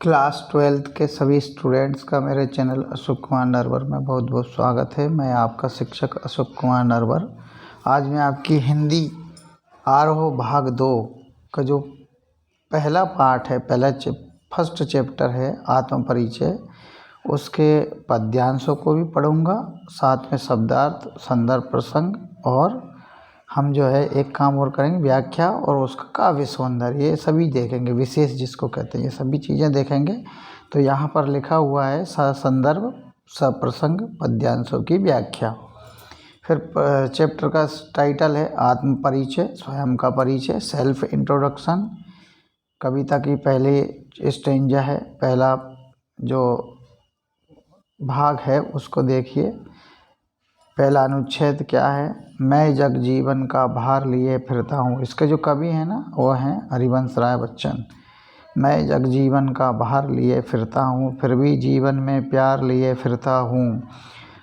Class 12th के सभी students का मेरे चैनल अशोक कुमार नरवर में बहुत बहुत स्वागत है। मैं आपका शिक्षक अशोक कुमार नरवर। आज मैं आपकी हिंदी आरोह भाग 2 का जो पहला पार्ट है, फर्स्ट चैप्टर है आत्म परिचय, उसके पद्यांशों को भी पढ़ूंगा, साथ में शब्दार्थ, संदर्भ, प्रसंग, और हम जो है एक काम और करेंगे, व्याख्या और उसका काव्य सौंदर्य, ये सभी देखेंगे, विशेष जिसको कहते हैं, ये सभी चीज़ें देखेंगे। तो यहाँ पर लिखा हुआ है संदर्भ, सप्रसंग, पद्यांशों की व्याख्या। फिर चैप्टर का टाइटल है आत्म परिचय, स्वयं का परिचय, सेल्फ इंट्रोडक्शन। कविता की पहली स्टेंजा है, पहला जो भाग है उसको देखिए। पहला अनुच्छेद क्या है? मैं जग जीवन का भार लिए फिरता हूँ। इसके जो कवि हैं ना, वो हैं हरिवंश राय बच्चन। मैं जग जीवन का भार लिए फिरता हूँ, फिर भी जीवन में प्यार लिए फिरता हूँ।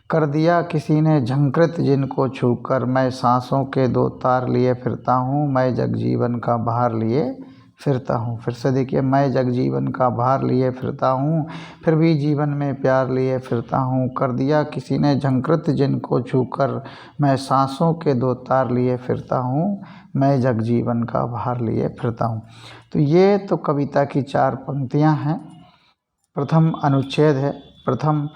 कर दिया किसी ने झंकृत जिनको छूकर, मैं सांसों के दो तार लिए फिरता हूँ। मैं जग जीवन का भार लिए फिरता हूँ। फिर से देखिए, मैं जग जीवन का भार लिए फिरता हूँ, फिर भी जीवन में प्यार लिए फिरता हूँ। कर दिया किसी ने झंकृत जिनको छूकर, मैं सांसों के दो तार लिए फिरता हूँ। मैं जग जीवन का भार लिए फिरता हूँ। तो ये तो कविता की 4 पंक्तियाँ हैं। प्रथम अनुच्छेद है, प्रथम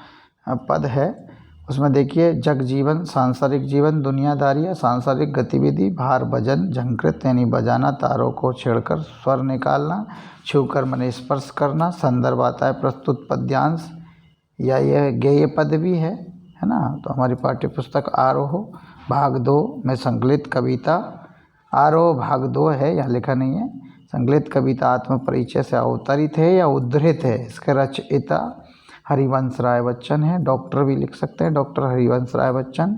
पद है, उसमें देखिए, जग जीवन, सांसारिक जीवन, दुनियादारी या सांसारिक गतिविधि, भार भजन, झंकृत यानी बजाना, तारों को छेड़कर स्वर निकालना, छूकर मन स्पर्श करना। संदर्भ आता है प्रस्तुत पद्यांश, या यह गेय पद भी है ना। तो हमारी पाठ्य पुस्तक आरोह भाग 2 में संकलित कविता, आरोह भाग 2 है, यहाँ लिखा नहीं है। संकलित कविता आत्म परिचय से अवतरित है या उद्धृत है। इसके रचयिता हरिवंश राय बच्चन है। डॉक्टर भी लिख सकते हैं, डॉक्टर हरिवंश राय बच्चन,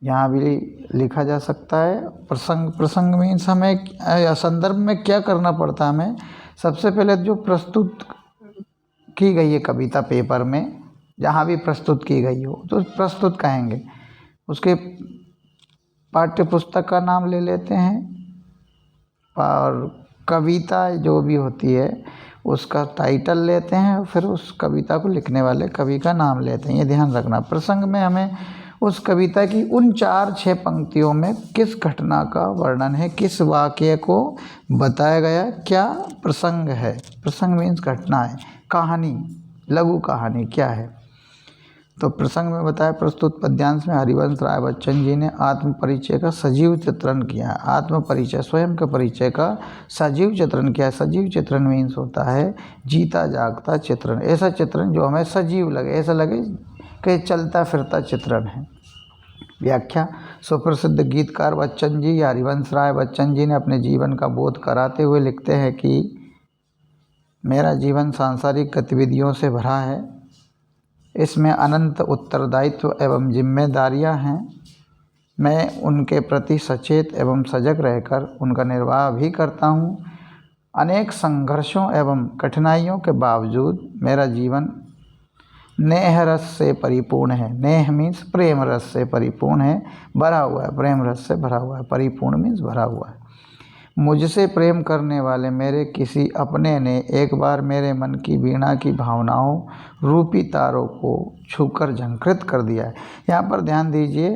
यहाँ भी लिखा जा सकता है। प्रसंग में हमें संदर्भ में क्या करना पड़ता है हमें? सबसे पहले जो प्रस्तुत की गई है कविता पेपर में, जहाँ भी प्रस्तुत की गई हो तो प्रस्तुत कहेंगे। उसके पाठ्य पुस्तक का नाम ले लेते हैं, और कविता जो भी होती है उसका टाइटल लेते हैं, और फिर उस कविता को लिखने वाले कवि का नाम लेते हैं। ये ध्यान रखना। प्रसंग में हमें उस कविता की उन 4-6 पंक्तियों में किस घटना का वर्णन है, किस वाक्य को बताया गया, क्या प्रसंग है। प्रसंग मीन्स घटना है, कहानी, लघु कहानी क्या है। तो प्रसंग में बताया, प्रस्तुत पद्यांश में हरिवंश राय बच्चन जी ने आत्म परिचय का सजीव चित्रण किया है। आत्म परिचय, स्वयं के परिचय का सजीव चित्रण किया है। सजीव चित्रण मीन्स होता है जीता जागता चित्रण, ऐसा चित्रण जो हमें सजीव लगे, ऐसा लगे कि चलता फिरता चित्रण है। व्याख्या, सुप्रसिद्ध गीतकार बच्चन जी या हरिवंश राय बच्चन जी ने अपने जीवन का बोध कराते हुए लिखते हैं कि मेरा जीवन सांसारिक गतिविधियों से भरा है, इसमें अनंत उत्तरदायित्व एवं जिम्मेदारियां हैं। मैं उनके प्रति सचेत एवं सजग रहकर उनका निर्वाह भी करता हूँ। अनेक संघर्षों एवं कठिनाइयों के बावजूद मेरा जीवन नेह रस से परिपूर्ण है। नेह मीन्स प्रेम रस से परिपूर्ण है, भरा हुआ है, प्रेम रस से भरा हुआ है। परिपूर्ण मीन्स भरा हुआ है। मुझसे प्रेम करने वाले मेरे किसी अपने ने एक बार मेरे मन की वीणा की भावनाओं रूपी तारों को छूकर झंकृत कर दिया है। यहाँ पर ध्यान दीजिए,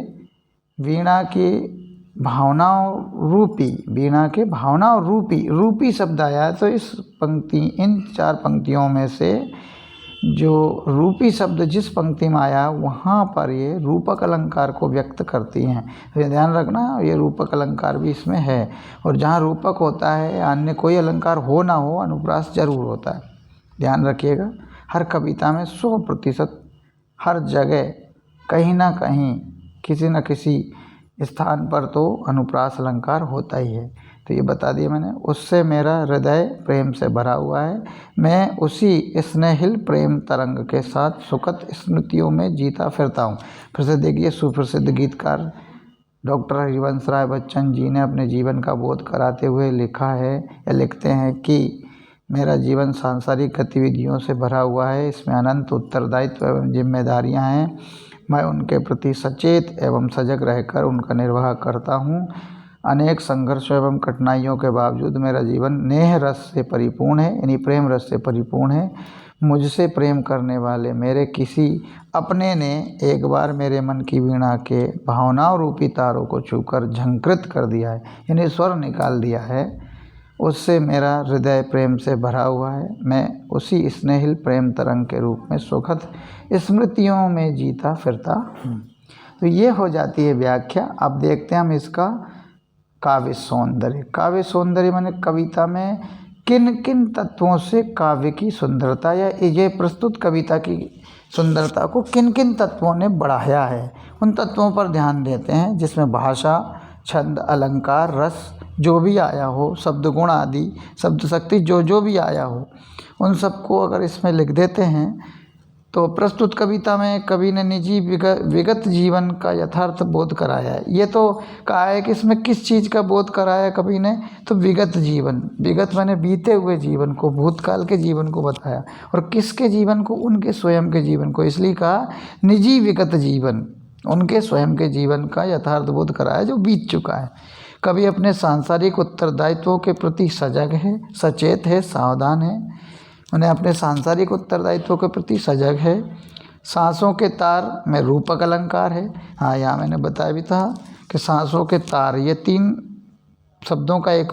वीणा की भावनाओं रूपी, वीणा के भावनाओं रूपी शब्द आया है। तो इन 4 पंक्तियों में से जो रूपी शब्द जिस पंक्ति में आया वहाँ पर ये रूपक अलंकार को व्यक्त करती हैं। तो ये ध्यान रखना, ये रूपक अलंकार भी इसमें है। और जहाँ रूपक होता है, अन्य कोई अलंकार हो ना हो, अनुप्रास जरूर होता है। ध्यान रखिएगा, हर कविता में 100% हर जगह कहीं ना कहीं किसी न किसी स्थान पर तो अनुप्रास अलंकार होता ही है। तो ये बता दिया मैंने। उससे मेरा हृदय प्रेम से भरा हुआ है। मैं उसी स्नेहिल प्रेम तरंग के साथ सुखद स्मृतियों में जीता फिरता हूँ। फिर से देखिए, सुप्रसिद्ध गीतकार डॉक्टर हरिवंश राय बच्चन जी ने अपने जीवन का बोध कराते हुए लिखा है या लिखते हैं कि मेरा जीवन सांसारिक गतिविधियों से भरा हुआ है, इसमें अनंत उत्तरदायित्व एवं जिम्मेदारियाँ हैं। मैं उनके प्रति सचेत एवं सजग रहकर उनका निर्वाह करता हूँ। अनेक संघर्षों एवं कठिनाइयों के बावजूद मेरा जीवन नेह रस से परिपूर्ण है, यानी प्रेम रस से परिपूर्ण है। मुझसे प्रेम करने वाले मेरे किसी अपने ने एक बार मेरे मन की वीणा के भावनाओं रूपी तारों को छूकर झंकृत कर दिया है, यानी स्वर निकाल दिया है। उससे मेरा हृदय प्रेम से भरा हुआ है। मैं उसी स्नेहिल प्रेम तरंग के रूप में सुखद स्मृतियों में जीता फिरता हूँ। तो ये हो जाती है व्याख्या। अब देखते हैं हम इसका काव्य सौंदर्य। काव्य सौंदर्य माने कविता में किन किन तत्वों से काव्य की सुंदरता या ये प्रस्तुत कविता की सुंदरता को किन किन तत्वों ने बढ़ाया है, उन तत्वों पर ध्यान देते हैं, जिसमें भाषा, छंद, अलंकार, रस जो भी आया हो, शब्द गुण आदि, शब्द शक्ति जो भी आया हो, उन सबको अगर इसमें लिख देते हैं तो प्रस्तुत कविता में कवि ने निजी विगत जीवन का यथार्थ बोध कराया है। ये तो कहा है कि इसमें किस चीज़ का बोध कराया कवि ने, तो विगत जीवन, विगत माने बीते हुए जीवन को, भूतकाल के जीवन को बताया। और किसके जीवन को, उनके स्वयं के जीवन को, इसलिए कहा निजी विगत जीवन, उनके स्वयं के जीवन का यथार्थ बोध कराया जो बीत चुका है। कवि अपने सांसारिक उत्तरदायित्वों के प्रति सजग है, सचेत है, सावधान है। उन्हें अपने सांसारिक उत्तरदायित्वों के प्रति सजग है। सांसों के तार में रूपक अलंकार है। हाँ, यहाँ मैंने बताया भी था कि सांसों के तार, ये 3 शब्दों का एक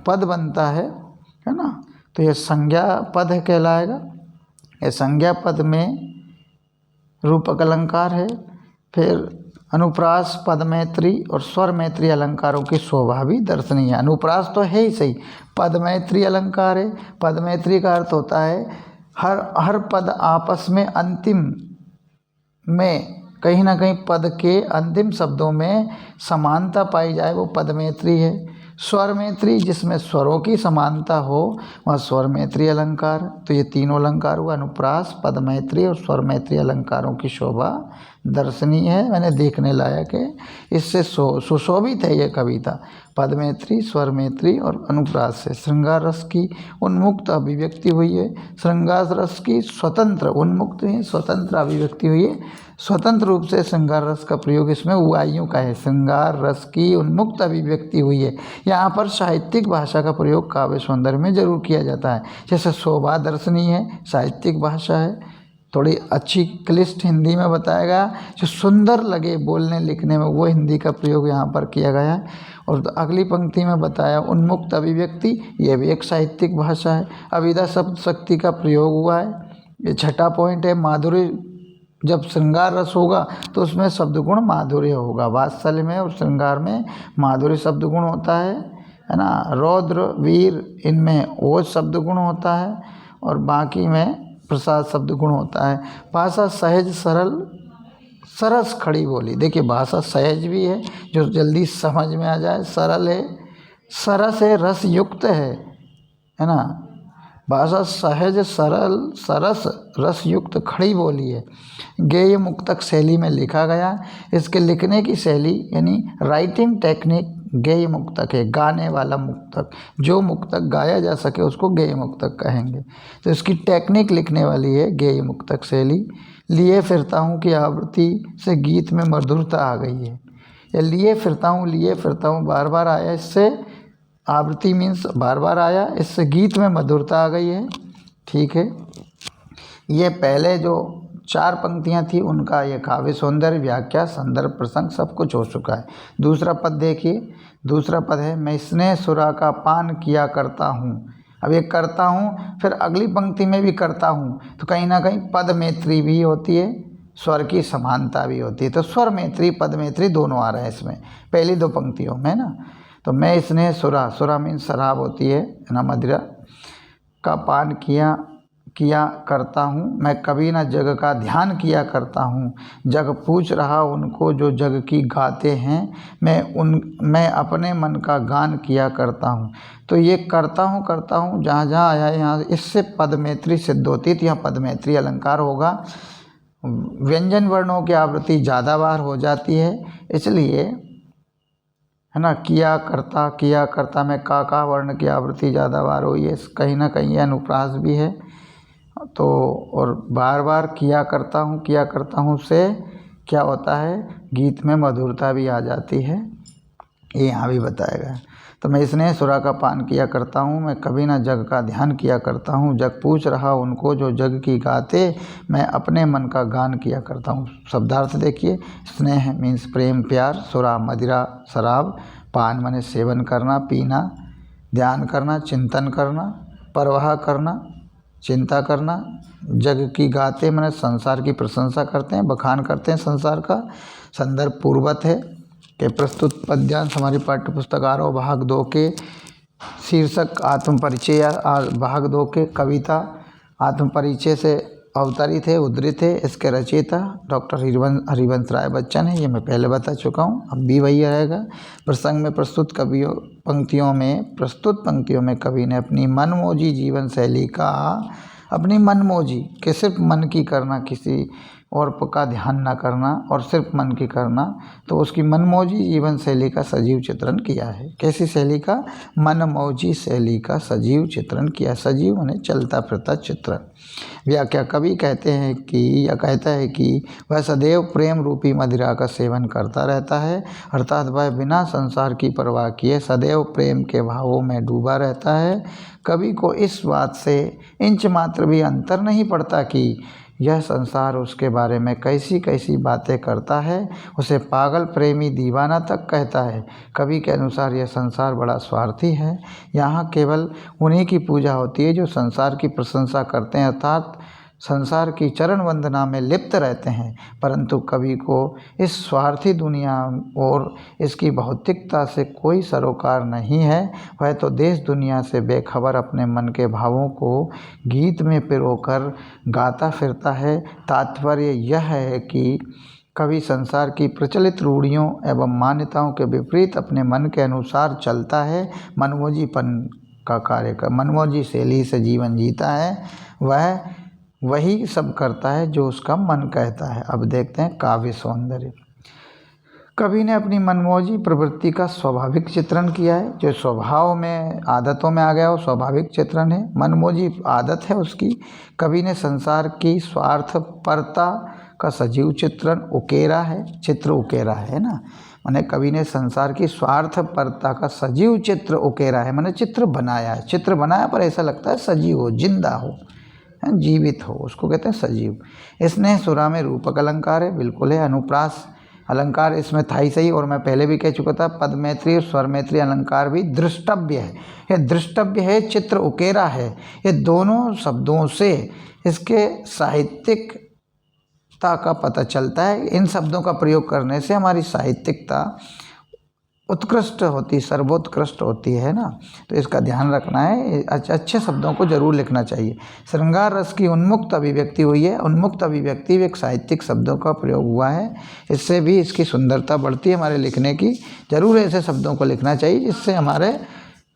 पद बनता है ना। तो ये संज्ञा पद कहलाएगा। ये संज्ञा पद में रूपक अलंकार है। फिर अनुप्रास, पद मैत्री और स्वर मैत्री अलंकारों की शोभा भी दर्शनीय है। अनुप्रास तो है ही सही, पद मैत्री अलंकार है। पद मैत्री का अर्थ होता है हर पद आपस में अंतिम में कहीं ना कहीं पद के अंतिम शब्दों में समानता पाई जाए, वो पद मैत्री है। स्वर मैत्री, जिसमें स्वरों की समानता हो, वह स्वर मैत्री अलंकार। तो ये तीनों अलंकार हुआ, अनुप्रास, पद मैत्री और स्वर मैत्री अलंकारों की शोभा दर्शनीय है, मैंने देखने लायक है। इससे सुशोभित है ये कविता। पद मैत्री, स्वर मैत्री और अनुप्रास से श्रृंगार रस की उन्मुक्त अभिव्यक्ति हुई है। श्रृंगार रस की स्वतंत्र, उन्मुक्त है, स्वतंत्र अभिव्यक्ति हुई है। स्वतंत्र रूप से श्रृंगार रस का प्रयोग इसमें हुआ, यूँ का है, श्रृंगार रस की उन्मुक्त अभिव्यक्ति हुई है। यहाँ पर साहित्यिक भाषा का प्रयोग काव्य सौंदर्य में जरूर किया जाता है। जैसे शोभा दर्शनीय है, साहित्यिक भाषा है, थोड़ी अच्छी क्लिष्ट हिंदी में बताया गया, जो सुंदर लगे बोलने लिखने में, वो हिंदी का प्रयोग यहाँ पर किया गया है। और अगली पंक्ति में बताया उन्मुक्त अभिव्यक्ति, ये भी एक साहित्यिक भाषा है। अभिधा शब्द शक्ति का प्रयोग हुआ है, ये छठा पॉइंट है। माधुर्य, जब श्रृंगार रस होगा तो उसमें शब्द गुण माधुर्य होगा। वात्सल्य में और श्रृंगार में माधुर्य शब्द गुण होता है ना। रौद्र, वीर, इनमें ओज शब्द गुण होता है और बाकी में प्रसाद शब्द गुण होता है। भाषा सहज, सरल, सरस, खड़ी बोली। देखिए, भाषा सहज भी है, जो जल्दी समझ में आ जाए, सरल है, सरस है, रस युक्त है ना। भाषा सहज, सरल, सरस, रस युक्त, खड़ी बोली है। गेय मुक्तक शैली में लिखा गया। इसके लिखने की शैली यानी राइटिंग टेक्निक गेय मुक्तक है, गाने वाला मुक्तक। जो मुक्तक गाया जा सके उसको गेय मुक्तक कहेंगे। तो इसकी टेक्निक लिखने वाली है गेय मुक्तक शैली। लिए फिरता हूँ की आवृत्ति से गीत में मधुरता आ गई है। या लिए फिरता हूँ बार बार आया, इससे आवृत्ति मीन्स बार बार आया, इससे गीत में मधुरता आ गई है। ठीक है, ये पहले जो 4 पंक्तियाँ थी उनका ये काव्य सौंदर्य, व्याख्या, संदर्भ, प्रसंग सब कुछ हो चुका है। दूसरा पद देखिए, दूसरा पद है मैं स्नेह सुरा का पान किया करता हूँ। अब ये करता हूँ, फिर अगली पंक्ति में भी करता हूँ, तो कहीं ना कहीं पद मैत्री भी होती है, स्वर की समानता भी होती है। तो स्वर मैत्री, पद मैत्री दोनों आ रहे हैं इसमें पहली 2 पंक्तियों में ना। तो मैं स्नेह सुरा, सुरा मीन्स शराब होती है ना, मदिरा, का पान किया करता हूँ। मैं कभी ना जग का ध्यान किया करता हूँ। जग पूछ रहा उनको जो जग की गाते हैं, मैं अपने मन का गान किया करता हूँ। तो ये करता हूँ जहाँ जहाँ आया है यहाँ इससे पद मैत्री सिद्ध होती थी। यहाँ पद मैत्री अलंकार होगा। व्यंजन वर्णों की आवृत्ति ज़्यादा बार हो जाती है, इसलिए है ना। किया करता में का वर्ण की आवृत्ति ज़्यादा बार हुई है, कहीं ना कहीं यह अनुप्रास भी है। तो और बार बार किया करता हूँ से क्या होता है, गीत में मधुरता भी आ जाती है। ये यहाँ भी बताया गया। तो मैं स्नेह सुरा का पान किया करता हूँ, मैं कभी ना जग का ध्यान किया करता हूँ। जग पूछ रहा उनको जो जग की गाते, मैं अपने मन का गान किया करता हूँ। शब्दार्थ देखिए, स्नेह मीन्स प्रेम प्यार, सुरा मदिरा शराब, पान माने सेवन करना पीना, ध्यान करना चिंतन करना, परवाह करना चिंता करना, जग की गाते माने संसार की प्रशंसा करते हैं, बखान करते हैं संसार का। संदर्भ पूर्वत है कि प्रस्तुत पद्यांश हमारी पाठ्य पुस्तक आरोह भाग 2 के शीर्षक आत्मपरिचय या भाग 2 के कविता आत्मपरिचय से अवतरित है, उद्धृत है। इसके रचयिता डॉक्टर हरिवंश राय बच्चन है, ये मैं पहले बता चुका हूँ, अब भी वही रहेगा। प्रसंग में प्रस्तुत पंक्तियों में कवि ने अपनी मनमौजी जीवन शैली का, अपनी मनमौजी कि सिर्फ मन की करना, किसी और का ध्यान ना करना और सिर्फ मन की करना, तो उसकी मनमौजी जीवन शैली का सजीव चित्रण किया है। कैसी शैली का? मनमौजी शैली का सजीव चित्रण किया। सजीव माने चलता फिरता चित्रण। व्याख्या, कवि कहता है कि वह सदैव प्रेम रूपी मदिरा का सेवन करता रहता है, अर्थात वह बिना संसार की परवाह किए सदैव प्रेम के भावों में डूबा रहता है। कवि को इस बात से इंच मात्र भी अंतर नहीं पड़ता कि यह संसार उसके बारे में कैसी कैसी बातें करता है, उसे पागल प्रेमी दीवाना तक कहता है। कवि के अनुसार यह संसार बड़ा स्वार्थी है, यहाँ केवल उन्हीं की पूजा होती है जो संसार की प्रशंसा करते हैं, अर्थात संसार की चरण वंदना में लिप्त रहते हैं। परंतु कवि को इस स्वार्थी दुनिया और इसकी भौतिकता से कोई सरोकार नहीं है। वह तो देश दुनिया से बेखबर अपने मन के भावों को गीत में पिरोकर गाता फिरता है। तात्पर्य यह है कि कवि संसार की प्रचलित रूढ़ियों एवं मान्यताओं के विपरीत अपने मन के अनुसार चलता है, मनमौजीपन का कार्य कर, मनमौजी शैली से जीवन जीता है। वह वही सब करता है जो उसका मन कहता है। अब देखते हैं काव्य सौंदर्य। कवि ने अपनी मनमौजी प्रवृत्ति का स्वाभाविक चित्रण किया है, जो स्वभाव में आदतों में आ गया वो स्वाभाविक चित्रण है। मनमौजी आदत है उसकी। कवि ने संसार की स्वार्थपरता का सजीव चित्रण उकेरा है, चित्र उकेरा है ना, माने कवि ने संसार की स्वार्थपरता का सजीव चित्र उकेरा है, माने चित्र बनाया है। चित्र बनाया पर ऐसा लगता है सजीव हो, जिंदा हो, जीवित हो, उसको कहते हैं सजीव। स्नेह सुरा में रूपक अलंकार है, बिल्कुल है। अनुप्रास अलंकार इसमें था ही सही, और मैं पहले भी कह चुका था पद मैत्री और स्वर मैत्री अलंकार भी दृष्टव्य है। ये दृष्टव्य है, चित्र उकेरा है। ये दोनों शब्दों से इसके साहित्यिकता का पता चलता है। इन शब्दों का प्रयोग करने से हमारी साहित्यिकता उत्कृष्ट होती, सर्वोत्कृष्ट होती है ना, तो इसका ध्यान रखना है। अच्छे शब्दों को जरूर लिखना चाहिए। श्रृंगार रस की उन्मुक्त अभिव्यक्ति हुई है। उन्मुक्त अभिव्यक्ति एक साहित्यिक शब्दों का प्रयोग हुआ है, इससे भी इसकी सुंदरता बढ़ती है हमारे लिखने की। जरूर ऐसे शब्दों को लिखना चाहिए जिससे हमारे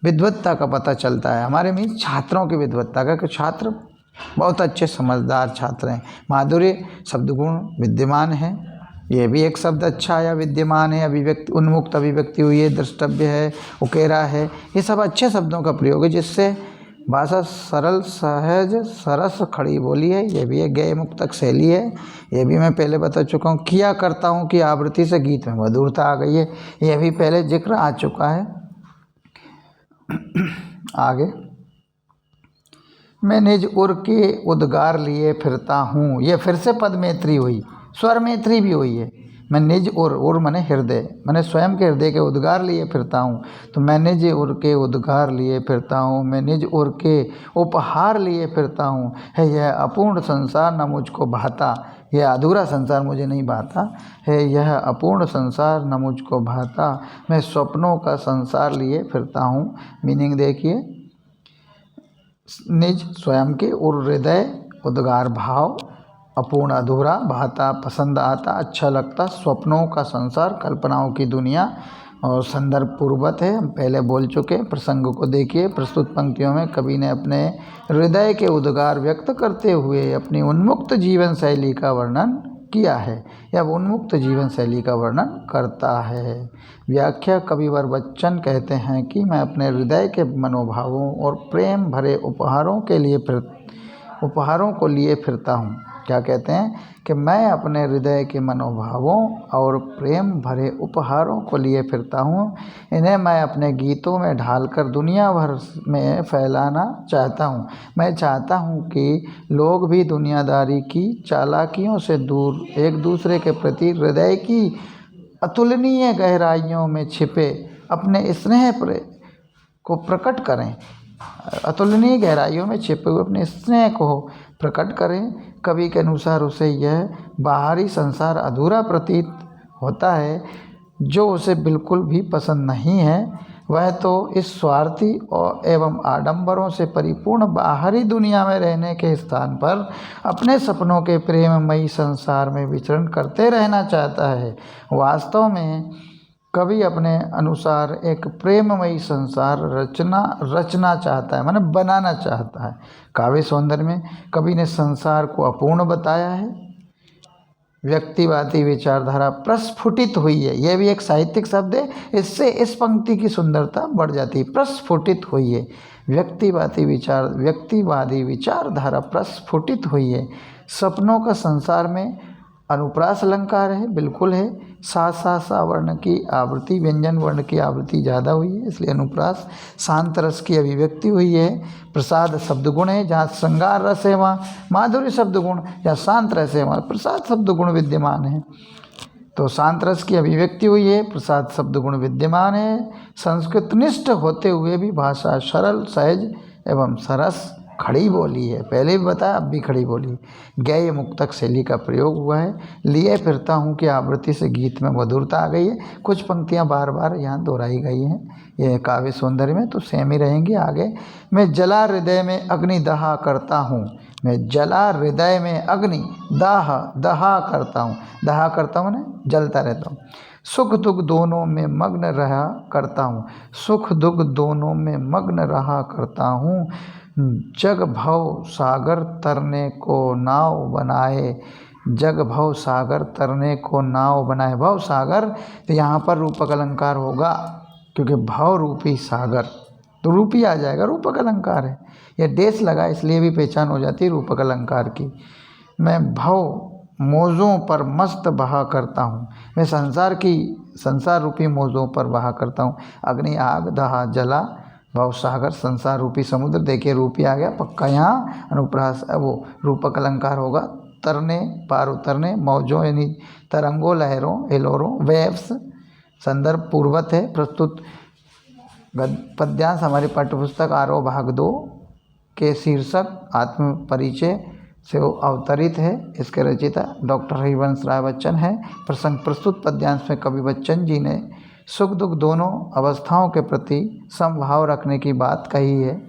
विद्वत्ता का पता चलता है, हमारे मीन छात्रों की विद्वत्ता का, कि छात्र बहुत अच्छे समझदार छात्र हैं। माधुर्य शब्दगुण विद्यमान है, ये भी एक शब्द अच्छा आया, विद्यमान है, अभिव्यक्ति उन्मुक्त अभिव्यक्ति हुई है, द्रष्टव्य है, उकेरा है, ये सब अच्छे शब्दों का प्रयोग है जिससे भाषा सरल सहज सरस खड़ी बोली है। ये भी एक गय मुक्तक शैली है, ये भी मैं पहले बता चुका हूँ। किया करता हूँ कि आवृत्ति से गीत में मधुरता आ गई है, ये भी पहले जिक्र आ चुका है। आगे, मैं निज उर के उद्गार लिए फिरता हूँ, ये फिर से पद मैत्री हुई, स्वर मैत्री भी हुई है। मैं निज उर माने हृदय, मैंने स्वयं के हृदय के उद्गार लिए फिरता हूँ, तो मैं निज उर के उद्गार लिए फिरता हूँ, मैं निज उर के उपहार लिए फिरता हूँ। है यह अपूर्ण संसार न मुझको भाता, यह अधूरा संसार मुझे नहीं भाता है, यह अपूर्ण संसार न मुझको भाता, मैं स्वप्नों का संसार लिए फिरता हूँ। मीनिंग देखिए, निज स्वयं के, उर हृदय, उद्गार भाव, अपूर्ण अधूरा, भाता पसंद आता, अच्छा लगता, स्वप्नों का संसार कल्पनाओं की दुनिया। और संदर्भ पूर्वत है, हम पहले बोल चुके। प्रसंग को देखिए, प्रस्तुत पंक्तियों में कवि ने अपने हृदय के उद्गार व्यक्त करते हुए अपनी उन्मुक्त जीवन शैली का वर्णन किया है, या उन्मुक्त जीवन शैली का वर्णन करता है। व्याख्या, कविवर बच्चन कहते हैं कि मैं अपने हृदय के मनोभावों और प्रेम भरे उपहारों को लिए फिरता हूँ। क्या कहते हैं कि मैं अपने हृदय के मनोभावों और प्रेम भरे उपहारों को लिए फिरता हूँ। इन्हें मैं अपने गीतों में ढालकर दुनिया भर में फैलाना चाहता हूँ। मैं चाहता हूँ कि लोग भी दुनियादारी की चालाकियों से दूर एक दूसरे के प्रति हृदय की अतुलनीय गहराइयों में छिपे अपने स्नेह को प्रकट करें। अतुलनीय गहराइयों में छिपे हुए अपने स्नेह को प्रकट करें। कवि के अनुसार उसे यह बाहरी संसार अधूरा प्रतीत होता है जो उसे बिल्कुल भी पसंद नहीं है। वह तो इस स्वार्थी और एवं आडंबरों से परिपूर्ण बाहरी दुनिया में रहने के स्थान पर अपने सपनों के प्रेममयी संसार में विचरण करते रहना चाहता है। वास्तव में कवि अपने अनुसार एक प्रेममयी संसार रचना चाहता है, माने बनाना चाहता है। काव्य सौंदर्य में कवि ने संसार को अपूर्ण बताया है। व्यक्तिवादी विचारधारा प्रस्फुटित हुई है। यह भी एक साहित्यिक शब्द है, इससे इस पंक्ति की सुंदरता बढ़ जाती है। प्रस्फुटित हुई है, व्यक्तिवादी विचारधारा प्रस्फुटित हुई है। सपनों का संसार में अनुप्रास अलंकार है, बिल्कुल है। सा वर्ण की आवृत्ति, व्यंजन वर्ण की आवृत्ति ज़्यादा हुई है, इसलिए अनुप्रास। शांत रस की अभिव्यक्ति हुई है। प्रसाद शब्द गुण है, जहाँ श्रृंगार रस है वहाँ माधुर्य शब्द गुण, या शांत रस है वहाँ प्रसाद शब्द गुण विद्यमान है। तो शांत रस की अभिव्यक्ति हुई है, प्रसाद शब्द गुण विद्यमान है। संस्कृतनिष्ठ होते हुए भी भाषा सरल, सहज एवं सरस खड़ी बोली है। पहले भी बताया, अब भी खड़ी बोली। गैय मुक्तक शैली का प्रयोग हुआ है। लिए फिरता हूँ कि आवृत्ति से गीत में मधुरता आ गई है। कुछ पंक्तियाँ बार बार यहाँ दोहराई गई हैं। यह काव्य सौंदर्य में तो सेम ही रहेंगी। आगे, मैं जला हृदय में अग्नि दहा करता हूँ। मैं जला हृदय में अग्नि दहा करता हूँ। दहा करता हूँ ना, जलता रहता हूँ। सुख दुख दोनों में मग्न रहा करता हूँ। सुख दुख दोनों में मग्न रहा करता हूँ। जग भव सागर तरने को नाव बनाए। जग भव सागर तरने को नाव बनाए। भव सागर, तो यहाँ पर रूपक अलंकार होगा, क्योंकि भव रूपी सागर, तो रूपी आ जाएगा, रूपक अलंकार है। यह डेस लगा इसलिए भी पहचान हो जाती है रूपक अलंकार की। मैं भव मौजों पर मस्त बहा करता हूँ। मैं संसार रूपी मौजों पर बहा करता हूँ। अग्नि आग, दहा जला, भव सागर संसार रूपी समुद्र। देखिए रूपी आ गया पक्का, यहाँ अनुप्रास वो रूपक अलंकार होगा। तरने, पार उतरने, मौजों यानी तरंगों, लहरों, हिलोरों, वेव्स। संदर्भ पूर्वत है। प्रस्तुत पद्यांश हमारी पाठ्यपुस्तक आरोह भाग 2 के शीर्षक आत्म परिचय से अवतरित है। इसके रचयिता डॉक्टर हरिवंश राय बच्चन है। प्रसंग प्रस्तुत पद्यांश में कवि बच्चन जी ने सुख दुख दोनों अवस्थाओं के प्रति समभाव रखने की बात कही है।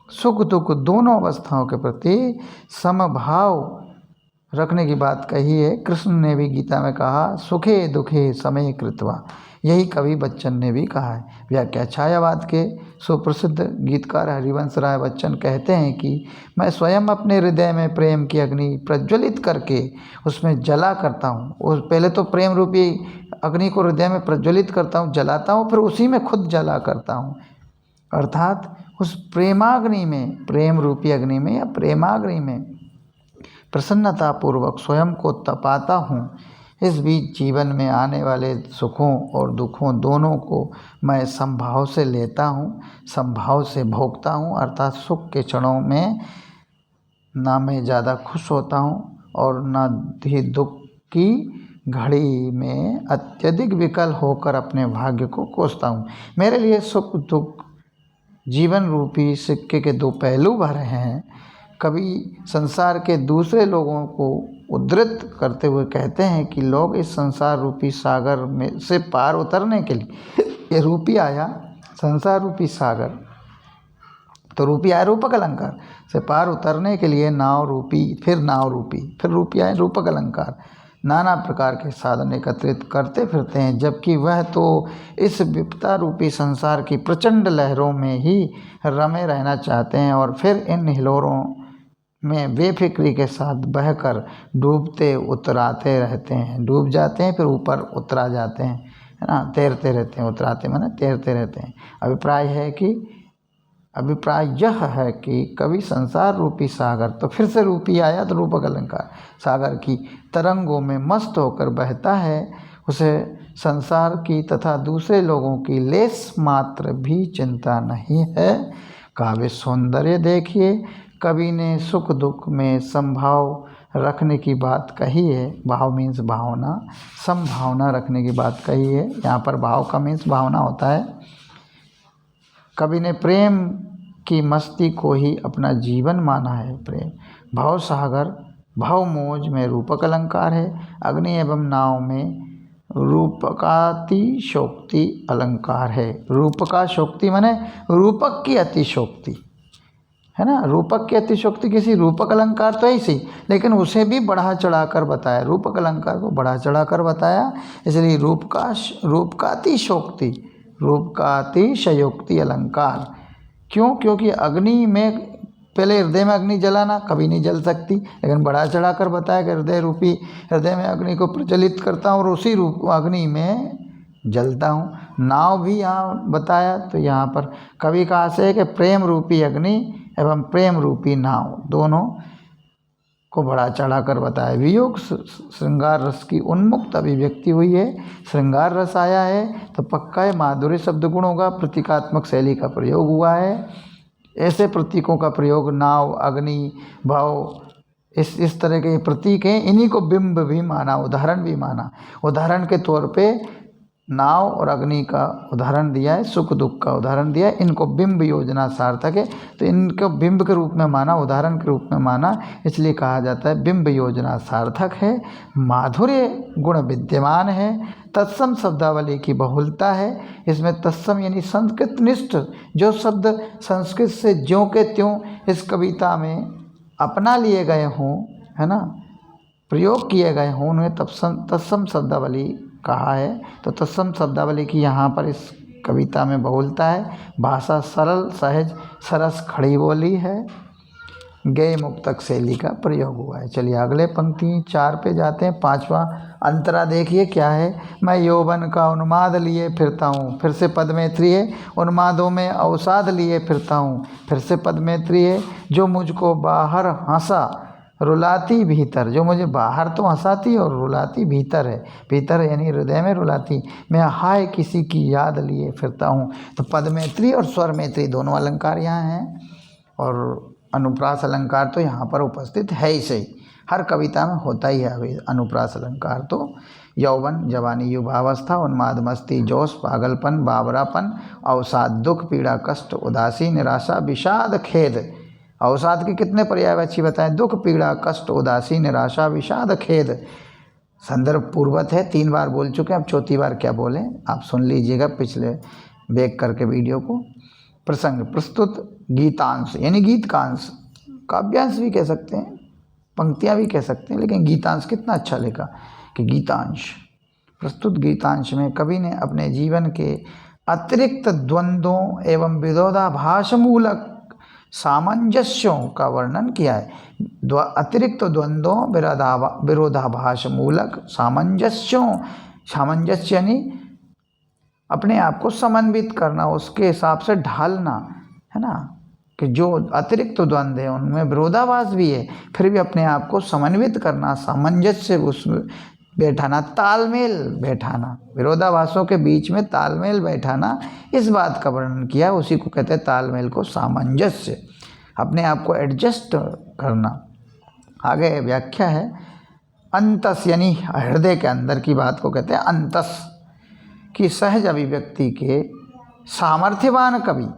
सुख दुख दोनों अवस्थाओं के प्रति समभाव रखने की बात कही है। कृष्ण ने भी गीता में कहा, सुखे दुखे समय कृत्वा। यही कवि बच्चन ने भी कहा है। व्याख्या छायावाद के सुप्रसिद्ध गीतकार हरिवंश राय बच्चन कहते हैं कि मैं स्वयं अपने हृदय में प्रेम की अग्नि प्रज्वलित करके उसमें जला करता हूँ। उस पहले तो प्रेम रूपी अग्नि को हृदय में प्रज्वलित करता हूँ, जलाता हूँ, फिर उसी में खुद जला करता हूँ। अर्थात उस प्रेमाग्नि में, प्रेम रूपी अग्नि में या प्रेमाग्नि में प्रसन्नतापूर्वक स्वयं को तपाता हूँ। इस बीच जीवन में आने वाले सुखों और दुखों दोनों को मैं समभाव से लेता हूँ, समभाव से भोगता हूँ। अर्थात सुख के क्षणों में ना मैं ज़्यादा खुश होता हूँ और ना ही दुख की घड़ी में अत्यधिक विकल होकर अपने भाग्य को कोसता हूँ। मेरे लिए सुख दुख जीवन रूपी सिक्के के दो पहलू भर हैं। कवि संसार के दूसरे लोगों को उद्धृत करते हुए कहते हैं कि लोग इस संसार रूपी सागर में से पार उतरने के लिए, ये रूपी आया संसार रूपी सागर, तो रूपी आया रूपक अलंकार, से पार उतरने के लिए नाव रूपी, फिर रूपी आया रूपक अलंकार, नाना प्रकार के साधन एकत्रित करते फिरते हैं। जबकि वह तो इस विपदा रूपी संसार की प्रचंड लहरों में ही रमे रहना चाहते हैं और फिर इन हिलोरों में बेफिक्री के साथ बहकर डूबते उतराते रहते हैं। डूब जाते हैं फिर ऊपर उतरा जाते हैं, है ना, तैरते रहते हैं। उतराते माने तैरते रहते हैं। अभिप्राय है कि अभिप्राय यह है कि कभी संसार रूपी सागर, तो फिर से रूपी आया तो रूपक अलंकार, सागर की तरंगों में मस्त होकर बहता है, उसे संसार की तथा दूसरे लोगों की लेस मात्र भी चिंता नहीं है। काव्य सौंदर्य देखिए, कवि ने सुख दुख में संभाव रखने की बात कही है। भाव मीन्स भावना, संभावना रखने की बात कही है। यहाँ पर भाव का मीन्स भावना होता है। कवि ने प्रेम की मस्ती को ही अपना जीवन माना है। प्रेम भाव सागर, भाव मौज में रूपक अलंकार है। अग्नि एवं नाव में रूपकातिशोक्ति अलंकार है। रूपकाशोक्ति माने रूपक की अतिशोक्ति है ना। रूपक की अतिशोक्ति किसी रूपक अलंकार तो ऐसी, लेकिन उसे भी बढ़ा चढ़ाकर बताया, रूपक अलंकार को बढ़ा चढ़ाकर बताया, इसलिए रूपकातिशोक्ति, रूपकातिशयोक्ति अलंकार। क्यों? क्योंकि अग्नि में पहले हृदय में अग्नि जलाना कभी नहीं जल सकती, लेकिन बढ़ा चढ़ा कर बताया कि हृदय में अग्नि को प्रज्वलित करता हूँ और उसी रूप अग्नि में जलता हूँ। नाव भी यहाँ बताया, तो यहाँ पर कवि का आशय है कि प्रेम रूपी अग्नि एवं प्रेम रूपी नाव दोनों को बढ़ा चढ़ा कर बताया। वियोग श्रृंगार रस की उन्मुक्त अभिव्यक्ति हुई है, श्रृंगार रस आया है तो पक्का है माधुर्य शब्द गुण होगा, प्रतीकात्मक शैली का प्रयोग हुआ है। ऐसे प्रतीकों का प्रयोग नाव, अग्नि, भाव, इस तरह के प्रतीक हैं, इन्हीं को बिंब भी माना, उदाहरण भी माना। उदाहरण के तौर पे नाव और अग्नि का उदाहरण दिया है, सुख दुख का उदाहरण दिया है। इनको बिंब योजना सार्थक है, तो इनको बिंब के रूप में माना, उदाहरण के रूप में माना, इसलिए कहा जाता है बिंब योजना सार्थक है। माधुर्य गुण विद्यमान है। तत्सम शब्दावली की बहुलता है। इसमें तत्सम यानी संस्कृत निष्ठ जो शब्द संस्कृत से ज्यों के त्यों इस कविता में अपना लिए गए हों, है ना, प्रयोग किए गए हों, उन्हें तत्सम शब्दावली कहा है। तो तत्सम शब्दावली की यहाँ पर इस कविता में बहुलता है। भाषा सरल, सहज, सरस, खड़ी बोली है। गय मुक्तक शैली का प्रयोग हुआ है। चलिए अगले पंक्ति 4 पे जाते हैं। 5वां अंतरा देखिए क्या है। मैं यौवन का उन्माद लिए फिरता हूँ, फिर से पद में 3 है। उन्मादों में अवसाद लिए फिरता हूँ, फिर से पद में 3 है। जो मुझको बाहर हंसा रुलाती भीतर, जो मुझे बाहर तो हंसाती और रुलाती भीतर है। भीतर यानी हृदय में रुलाती। मैं हाय किसी की याद लिए फिरता हूँ। तो पद में 3 और स्वर में 3 दोनों अलंकार यहाँ हैं, और अनुप्रास अलंकार तो यहाँ पर उपस्थित है ही सही। हर कविता में होता ही है अभी अनुप्रास अलंकार। तो यौवन, जवानी, युवावस्था, उन्माद, मस्ती, जोश, पागलपन, बावरापन, अवसाद, दुख, पीड़ा, कष्ट, उदासी, निराशा, विषाद, खेद। अवसाद के कितने पर्यायवाची बताएं? दुख, पीड़ा, कष्ट, उदासी, निराशा, विषाद, खेद। संदर्भ पूर्वत है, 3 बार बोल चुके हैं, अब 4थी बार क्या बोलें आप सुन लीजिएगा पिछले बैक करके वीडियो को। प्रसंग प्रस्तुत गीतांश यानी गीत का अंश, काव्यांश भी कह सकते हैं, पंक्तियाँ भी कह सकते हैं, लेकिन गीतांश कितना अच्छा लिखा कि गीतांश। प्रस्तुत गीतांश में कवि ने अपने जीवन के अतिरिक्त द्वंद्वों एवं विरोधाभास मूलक सामंजस्यों का वर्णन किया है। अतिरिक्त द्वंद्वों, विरोधाभास मूलक सामंजस्यों, सामंजस्य यानी अपने आप को समन्वित करना, उसके हिसाब से ढालना, है ना, कि जो अतिरिक्त द्वंद्व है उनमें विरोधाभास भी है, फिर भी अपने आप को समन्वित करना, सामंजस्य उसमें बैठाना, तालमेल बैठाना, विरोधाभासों के बीच में तालमेल बैठाना, इस बात का वर्णन किया। उसी को कहते हैं तालमेल को सामंजस्य, अपने आप को एडजस्ट करना। आगे व्याख्या है। अंतस यानी हृदय के अंदर की बात को कहते हैं अंतस की सहज अभिव्यक्ति के सामर्थ्यवान कवि।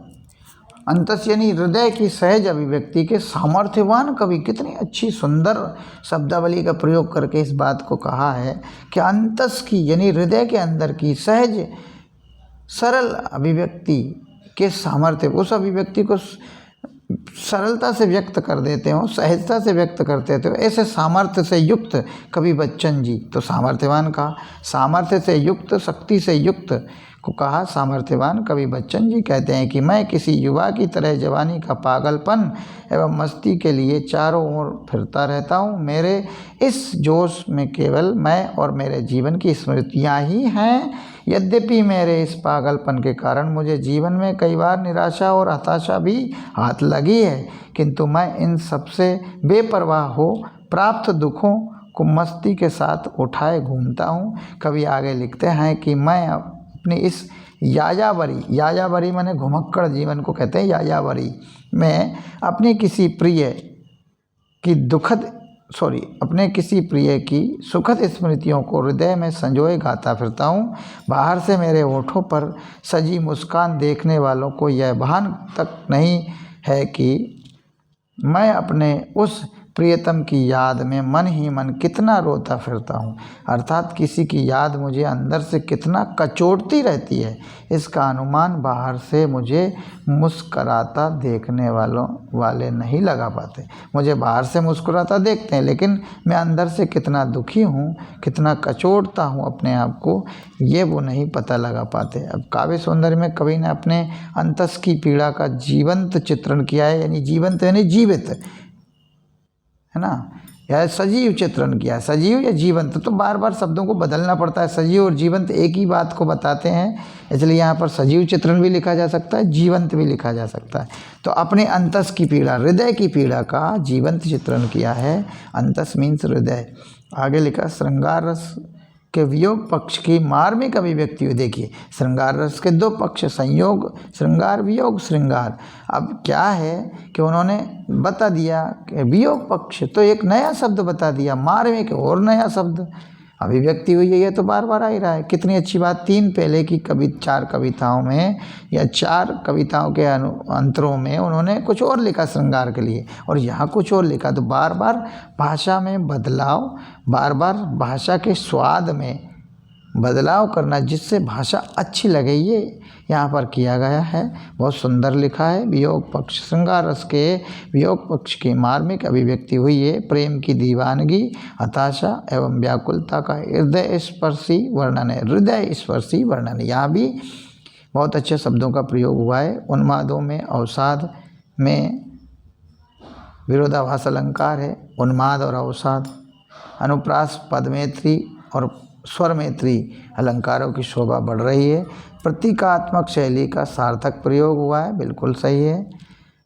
अंतस यानी हृदय की सहज अभिव्यक्ति के सामर्थ्यवान कवि। कितनी अच्छी सुंदर शब्दावली का प्रयोग करके इस बात को कहा है कि अंतस की यानी हृदय के अंदर की सहज सरल अभिव्यक्ति के सामर्थ्य, उस अभिव्यक्ति को सरलता से व्यक्त कर देते हो, सहजता से व्यक्त करते थे, ऐसे सामर्थ्य से युक्त कवि बच्चन जी। तो सामर्थ्यवान कहा, सामर्थ्य से युक्त, शक्ति से युक्त को कहा सामर्थ्यवान कवि बच्चन जी। कहते हैं कि मैं किसी युवा की तरह जवानी का पागलपन एवं मस्ती के लिए चारों ओर फिरता रहता हूँ। मेरे इस जोश में केवल मैं और मेरे जीवन की स्मृतियाँ ही हैं। यद्यपि मेरे इस पागलपन के कारण मुझे जीवन में कई बार निराशा और हताशा भी हाथ लगी है, किंतु मैं इन सबसे बेपरवाह हो प्राप्त दुखों को मस्ती के साथ उठाए घूमता हूँ। कवि आगे लिखते हैं कि मैं अपनी इस यायावरी माने घुमक्कड़ जीवन को कहते हैं यायावरी में अपने किसी प्रिय की सुखद स्मृतियों को हृदय में संजोए गाता फिरता हूँ। बाहर से मेरे होठों पर सजी मुस्कान देखने वालों को यह भान तक नहीं है कि मैं अपने उस प्रियतम की याद में मन ही मन कितना रोता फिरता हूँ, अर्थात किसी की याद मुझे अंदर से कितना कचोटती रहती है, इसका अनुमान बाहर से मुझे मुस्कराता देखने वाले नहीं लगा पाते। मुझे बाहर से मुस्कुराता देखते हैं, लेकिन मैं अंदर से कितना दुखी हूँ, कितना कचोटता हूँ अपने आप को, ये वो नहीं पता लगा पाते। अब काव्य सौंदर्य में कवि ने अपने अंतस की पीड़ा का जीवंत चित्रण किया है, यानी जीवंत यानी जीवित है ना, यह सजीव चित्रण किया है। सजीव या जीवंत तो बार बार शब्दों को बदलना पड़ता है, सजीव और जीवंत एक ही बात को बताते हैं, इसलिए यहाँ पर सजीव चित्रण भी लिखा जा सकता है, जीवंत भी लिखा जा सकता है। तो अपने अंतस की पीड़ा, हृदय की पीड़ा का जीवंत चित्रण किया है। अंतस मीन्स हृदय। आगे लिखा श्रृंगार रस के वियोग पक्ष की मार्मिक अभिव्यक्ति हुई। देखिए श्रृंगार रस के दो पक्ष, संयोग श्रृंगार, वियोग श्रृंगार। अब क्या है कि उन्होंने बता दिया कि वियोग पक्ष, तो एक नया शब्द बता दिया, मार्मिक और नया शब्द अभिव्यक्ति हुई है। ये तो बार बार आ ही रहा है, कितनी अच्छी बात। तीन पहले की चार कविताओं में या चार कविताओं के अंतरों में उन्होंने कुछ और लिखा श्रृंगार के लिए, और यहाँ कुछ और लिखा। तो बार बार भाषा में बदलाव, बार बार भाषा के स्वाद में बदलाव करना जिससे भाषा अच्छी लगे, ये यहाँ पर किया गया है। बहुत सुंदर लिखा है। वियोग पक्ष, श्रृंगार रस के वियोग पक्ष की मार्मिक अभिव्यक्ति हुई है। प्रेम की दीवानगी, हताशा एवं व्याकुलता का हृदय स्पर्शी वर्णन है। हृदय स्पर्शी वर्णन, यहाँ भी बहुत अच्छे शब्दों का प्रयोग हुआ है। उन्मादों में, अवसाद में विरोधाभास अलंकार है, उन्माद और अवसाद। अनुप्रास, पदमेत्री और स्वरमेत्री अलंकारों की शोभा बढ़ रही है। प्रतीकात्मक शैली का सार्थक प्रयोग हुआ है, बिल्कुल सही है।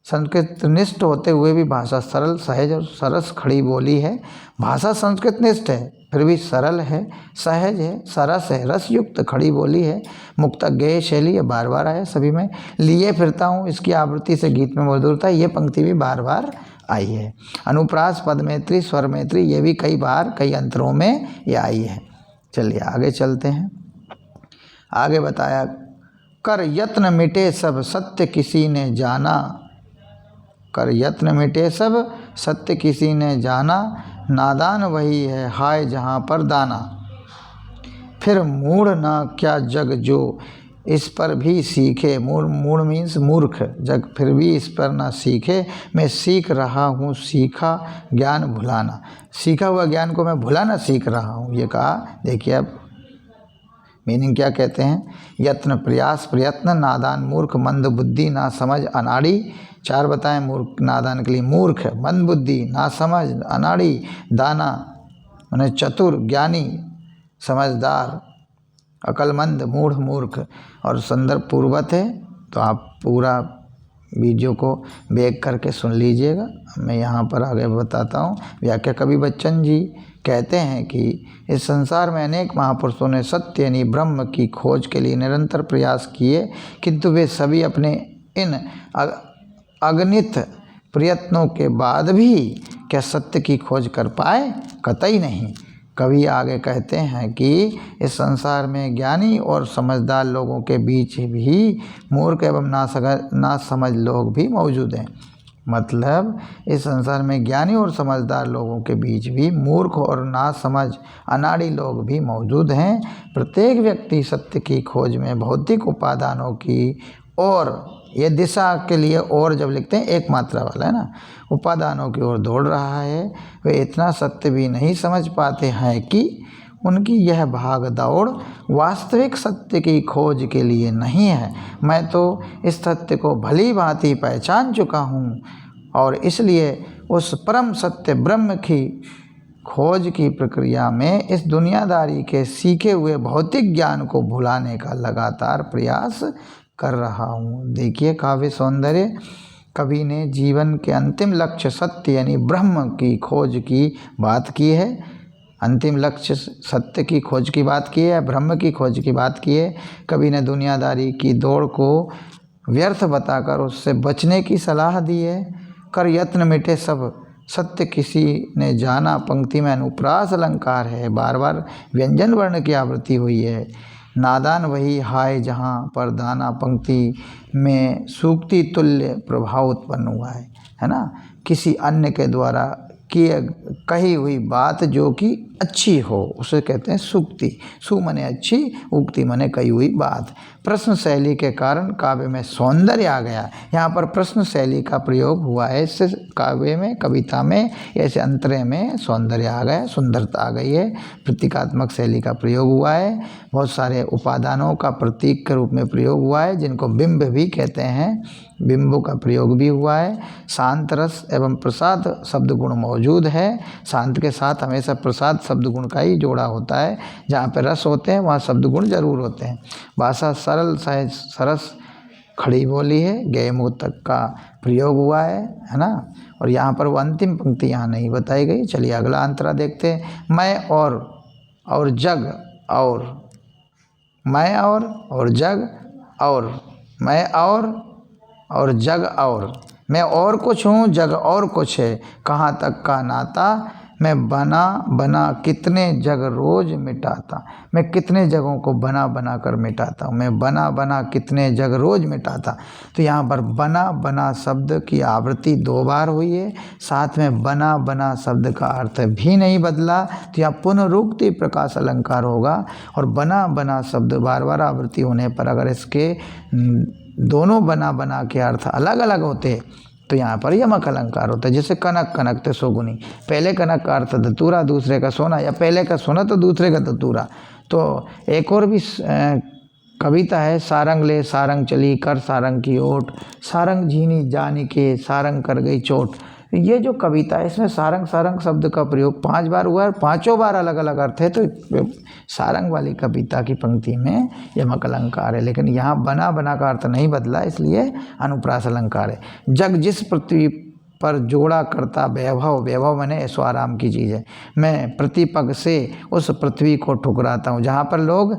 संस्कृत निष्ठ होते हुए भी भाषा सरल, सहज और सरस खड़ी बोली है। भाषा संस्कृत निष्ठ है, फिर भी सरल है, सहज है, सरस है, रसयुक्त खड़ी बोली है। मुक्तज्ञेय शैली, ये बार बार आया सभी में। लिए फिरता हूँ, इसकी आवृत्ति से गीत में मधुरता, ये पंक्ति भी बार बार आई है। अनुप्रास, पदमेत्री, स्वरमेत्री, ये भी कई बार कई अंतरों में ये आई है। चलिए आगे चलते हैं। आगे बताया, कर यत्न मिटे सब सत्य किसी ने जाना, कर यत्न मिटे सब सत्य किसी ने जाना, नादान वही है हाय जहाँ पर दाना। फिर मूढ़ ना क्या जग जो इस पर भी सीखे, मूढ़ मीन्स मूर्ख, जग फिर भी इस पर ना सीखे, मैं सीख रहा हूँ सीखा ज्ञान भुलाना। सीखा हुआ ज्ञान को मैं भुलाना सीख रहा हूँ, ये कहा। देखिए अब मीनिंग क्या कहते हैं। यत्न प्रयास प्रयत्न, नादान मूर्ख, मंद बुद्धि ना समझ अनाड़ी। चार बताएं मूर्ख नादान के लिए, मूर्ख, मंद बुद्धि, ना समझ, अनाड़ी, दाना माने चतुर, ज्ञानी, समझदार, अकलमंद, मूढ़, मूर्ख। और संदर्भ पूर्वत है, तो आप पूरा वीडियो को बैक करके सुन लीजिएगा। मैं यहाँ पर आगे बताता हूँ। व्याख्या कवि बच्चन जी कहते हैं कि इस संसार में अनेक महापुरुषों ने सत्य यानी ब्रह्म की खोज के लिए निरंतर प्रयास किए, किंतु वे सभी अपने इन अगणित प्रयत्नों के बाद भी क्या सत्य की खोज कर पाए? कतई नहीं। कवि आगे कहते हैं कि इस संसार में ज्ञानी और समझदार लोगों के बीच भी मूर्ख एवं ना समझ लोग भी मौजूद हैं। मतलब इस संसार में ज्ञानी और समझदार लोगों के बीच भी मूर्ख और ना समझ अनाड़ी लोग भी मौजूद हैं। प्रत्येक व्यक्ति सत्य की खोज में भौतिक उपादानों की और, ये दिशा के लिए और जब लिखते हैं एक मात्रा वाला है ना, उपादानों की ओर दौड़ रहा है। वे इतना सत्य भी नहीं समझ पाते हैं कि उनकी यह भाग दौड़ वास्तविक सत्य की खोज के लिए नहीं है। मैं तो इस सत्य को भली भांति पहचान चुका हूँ और इसलिए उस परम सत्य ब्रह्म की खोज की प्रक्रिया में इस दुनियादारी के सीखे हुए भौतिक ज्ञान को भुलाने का लगातार प्रयास कर रहा हूँ। देखिए काव्य सौंदर्य, कवि ने जीवन के अंतिम लक्ष्य सत्य यानी ब्रह्म की खोज की बात की है। अंतिम लक्ष्य सत्य की खोज की बात की है, ब्रह्म की खोज की बात की है। कवि ने दुनियादारी की दौड़ को व्यर्थ बताकर उससे बचने की सलाह दी है। कर यत्न मिटे सब सत्य किसी ने जाना पंक्ति में अनुप्रास अलंकार है, बार बार व्यंजन वर्ण की आवृत्ति हुई है। नादान वही हाय जहाँ पर दाना पंक्ति में सूक्ति तुल्य प्रभाव उत्पन्न हुआ है ना। किसी अन्य के द्वारा कही हुई बात जो कि अच्छी हो उसे कहते हैं सूक्ति। सु मने अच्छी, उक्ति मने कही हुई बात। प्रश्न शैली के कारण काव्य में सौंदर्य आ गया। यहाँ पर प्रश्न शैली का प्रयोग हुआ है, इससे काव्य में, कविता में, ऐसे अंतरे में सौंदर्य आ गया, सुंदरता आ गई है। प्रतीकात्मक शैली का प्रयोग हुआ है। बहुत सारे उपादानों का प्रतीक के रूप में प्रयोग हुआ है, जिनको बिंब भी कहते हैं। बिंबों का प्रयोग भी हुआ है। शांत रस एवं प्रसाद शब्द गुण मौजूद है। शांत के साथ हमेशा प्रसाद शब्द गुण का ही जोड़ा होता है। जहाँ पे रस होते हैं वहाँ शब्द गुण जरूर होते हैं। भाषा सरल सहज सरस खड़ी बोली है। गए मुँह तक का प्रयोग हुआ है ना। और यहाँ पर वो अंतिम पंक्ति यहाँ नहीं बताई गई। चलिए अगला अंतरा देखते हैं। मैं और जग और, मैं और जग और, मैं और जग और, मैं और कुछ हूँ जग और कुछ है, कहाँ तक का नाता, मैं बना कितने जग रोज मिटाता। मैं कितने जगहों को बना कर मिटाता हूँ। मैं बना कितने जग रोज मिटाता। तो यहाँ पर बना शब्द की आवृत्ति 2 बार हुई है। साथ में बना शब्द का अर्थ भी नहीं बदला। तो यहाँ पुनरुक्ति प्रकाश अलंकार होगा। और बना शब्द बार बार आवृत्ति होने पर अगर इसके दोनों बना के अर्थ अलग अलग होते तो यहाँ पर यमक अलंकार होता है। जैसे कनक कनकते सोगुनी, पहले कनक का अर्थ धतूरा, दूसरे का सोना, या पहले का सोना तो दूसरे का धतूरा। तो एक और भी कविता है, सारंग ले सारंग चली कर सारंग की ओट, सारंग झीनी जानी के सारंग कर गई चोट। ये जो कविता है इसमें सारंग शब्द का प्रयोग 5 बार हुआ है, 5 बार अलग अलग अर्थ है। तो सारंग वाली कविता की पंक्ति में यमक अलंकार है। लेकिन यहाँ बना का अर्थ नहीं बदला, इसलिए अनुप्रास अलंकार है। जग जिस पृथ्वी पर जोड़ा करता वैभव मैंने ऐशो आराम की चीज़ है। मैं प्रतिपग से उस पृथ्वी को ठुकराता हूँ। जहाँ पर लोग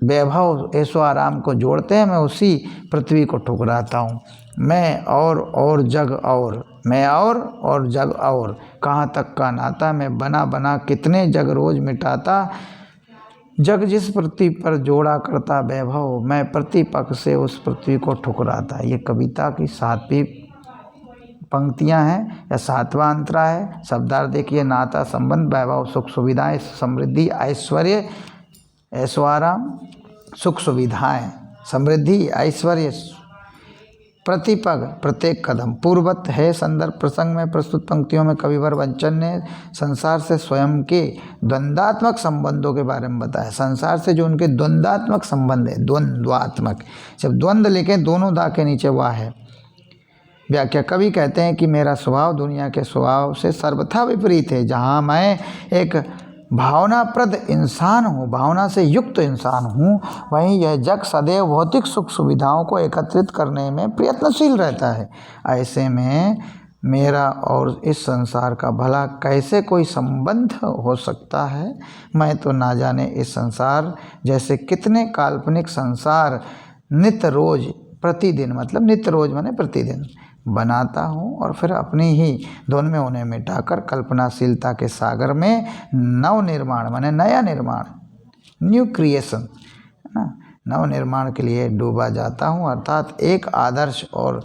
वैभव ऐशो आराम को जोड़ते हैं, मैं उसी पृथ्वी को ठुकराता हूँ। मैं और जग और, मैं और जग और, कहाँ तक का नाता, मैं बना कितने जग रोज मिटाता। जग जिस पृथ्वी पर जोड़ा करता वैभव, मैं प्रतिपक्ष से उस पृथ्वी को ठुकराता। ये कविता की 7वीं पंक्तियां हैं या 7वां अंतरा है। शब्दार्थ देखिए, नाता, संबंध, वैभव, सुख सुविधाएं, समृद्धि, ऐश्वर्य, ऐशो आराम, सुख सुविधाएं, समृद्धि, ऐश्वर्य, प्रतिपग, प्रत्येक कदम। पूर्वत है संदर्भ प्रसंग में प्रस्तुत पंक्तियों में कविवर वंचन ने संसार से स्वयं के द्वंद्वात्मक संबंधों के बारे में बताया। संसार से जो उनके द्वंद्वात्मक संबंध है, द्वंद्वात्मक, जब द्वंद्व लेके दोनों दा के नीचे वाह है। व्याख्या, कवि कहते हैं कि मेरा स्वभाव दुनिया के स्वभाव से सर्वथा विपरीत है। जहाँ मैं एक भावनाप्रद इंसान हूँ, भावना से युक्त इंसान हूँ, वहीं यह जग सदैव भौतिक सुख सुविधाओं को एकत्रित करने में प्रयत्नशील रहता है। ऐसे में मेरा और इस संसार का भला कैसे कोई संबंध हो सकता है। मैं तो ना जाने इस संसार जैसे कितने काल्पनिक संसार नित्य रोज प्रतिदिन, मतलब नित्य रोज माने प्रतिदिन, बनाता हूँ और फिर अपनी ही धुन में उन्हें मिटाकर कल्पनाशीलता के सागर में नव निर्माण माने नया निर्माण, न्यू क्रिएशन है ना, नव निर्माण के लिए डूबा जाता हूँ। अर्थात एक आदर्श और